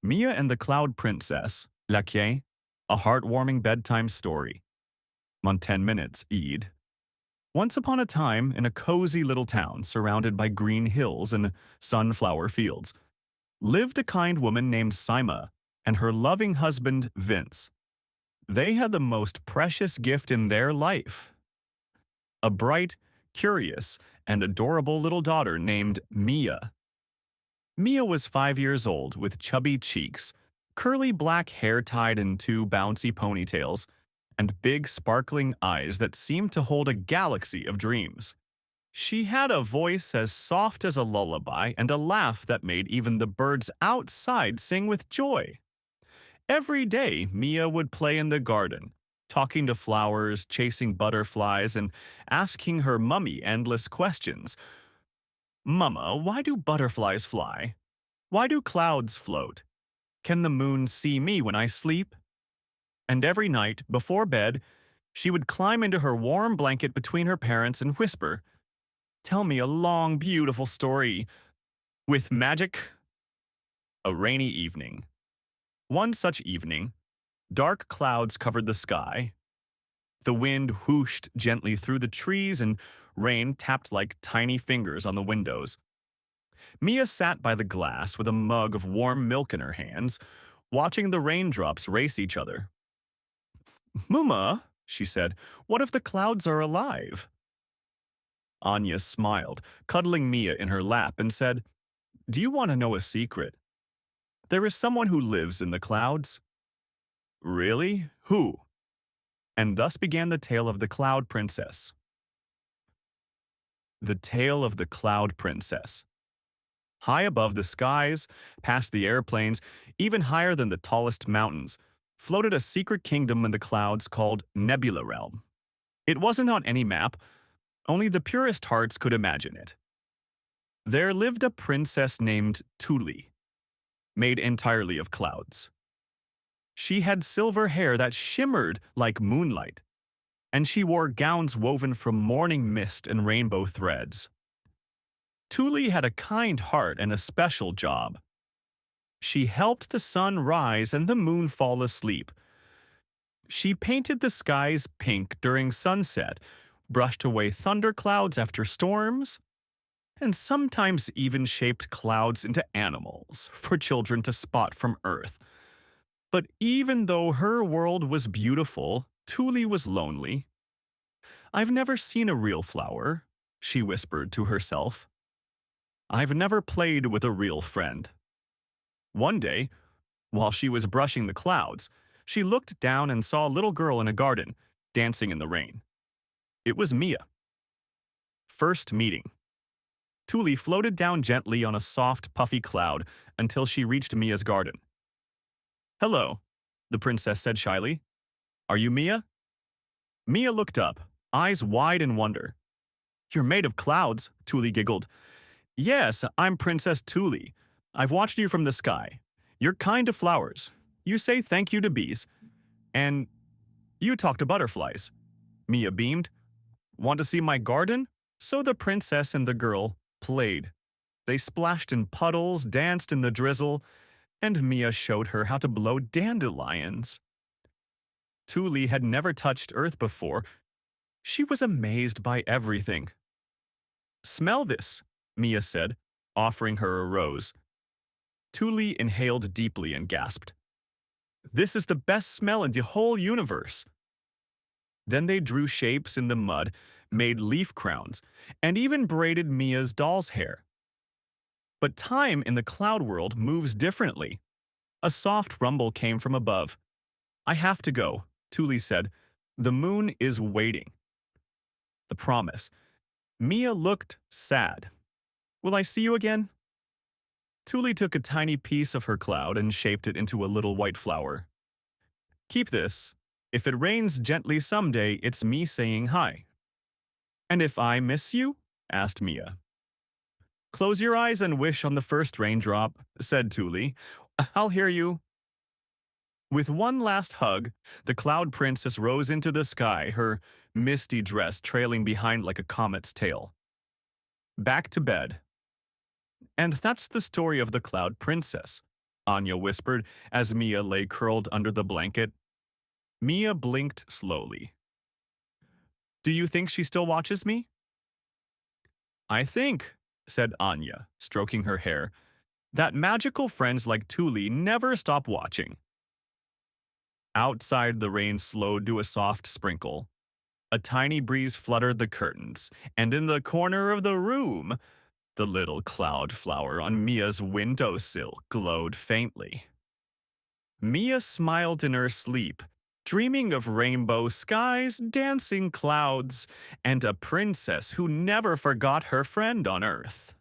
Mia and the Cloud Princess, Laquais, a heartwarming bedtime story. On 10 minutes, Eid. Once upon a time, in a cozy little town surrounded by green hills and sunflower fields, lived a kind woman named Sima and her loving husband, Vince. They had the most precious gift in their life, a bright, curious, and adorable little daughter named Mia. Mia was 5 years old with chubby cheeks, curly black hair tied in two bouncy ponytails, and big sparkling eyes that seemed to hold a galaxy of dreams. She had a voice as soft as a lullaby and a laugh that made even the birds outside sing with joy. Every day, Mia would play in the garden, talking to flowers, chasing butterflies, and asking her mummy endless questions. Mama, why do butterflies fly? Why do clouds float? Can the moon see me when I sleep? And every night, before bed, she would climb into her warm blanket between her parents and whisper, "Tell me a long, beautiful story with magic." A rainy evening. One such evening, dark clouds covered the sky. The wind whooshed gently through the trees and rain tapped like tiny fingers on the windows. Mia sat by the glass with a mug of warm milk in her hands, watching the raindrops race each other. "Muma," she said, "what if the clouds are alive?" Anya smiled, cuddling Mia in her lap, and said, "Do you want to know a secret? There is someone who lives in the clouds." "Really? Who?" And thus began the tale of the Cloud Princess. The tale of the Cloud Princess. High above the skies, past the airplanes, even higher than the tallest mountains, floated a secret kingdom in the clouds called Nebula Realm. It wasn't on any map, only the purest hearts could imagine it. There lived a princess named Tuli, made entirely of clouds. She had silver hair that shimmered like moonlight, and she wore gowns woven from morning mist and rainbow threads. Tuli had a kind heart and a special job. She helped the sun rise and the moon fall asleep. She painted the skies pink during sunset, brushed away thunderclouds after storms, and sometimes even shaped clouds into animals for children to spot from Earth. But even though her world was beautiful, Tuli was lonely. "I've never seen a real flower," she whispered to herself. "I've never played with a real friend." One day, while she was brushing the clouds, she looked down and saw a little girl in a garden, dancing in the rain. It was Mia. First meeting. Tuli floated down gently on a soft, puffy cloud until she reached Mia's garden. "Hello," the princess said shyly. "Are you Mia?" Mia looked up, eyes wide in wonder. "You're made of clouds," Tuli giggled. "Yes, I'm Princess Tuli. I've watched you from the sky. You're kind to flowers. You say thank you to bees. And you talk to butterflies." Mia beamed. "Want to see my garden?" So the princess and the girl played. They splashed in puddles, danced in the drizzle, and Mia showed her how to blow dandelions. Tuli had never touched Earth before. She was amazed by everything. "Smell this," Mia said, offering her a rose. Tuli inhaled deeply and gasped. "This is the best smell in the whole universe." Then they drew shapes in the mud, made leaf crowns, and even braided Mia's doll's hair. But time in the cloud world moves differently. A soft rumble came from above. "I have to go," Tuli said. "The moon is waiting." The promise. Mia looked sad. "Will I see you again?" Tuli took a tiny piece of her cloud and shaped it into a little white flower. "Keep this. If it rains gently someday, it's me saying hi." "And if I miss you?" asked Mia. "Close your eyes and wish on the first raindrop," said Tuli. "I'll hear you." With one last hug, the Cloud Princess rose into the sky, her misty dress trailing behind like a comet's tail. Back to bed. And that's the story of the Cloud Princess, Anya whispered as Mia lay curled under the blanket. Mia blinked slowly. Do you think she still watches me? I think, said Anya, stroking her hair, that magical friends like Tuli never stop watching. Outside, the rain slowed to a soft sprinkle. A tiny breeze fluttered the curtains, and in the corner of the room, the little cloud flower on Mia's windowsill glowed faintly. Mia smiled in her sleep, dreaming of rainbow skies, dancing clouds, and a princess who never forgot her friend on Earth.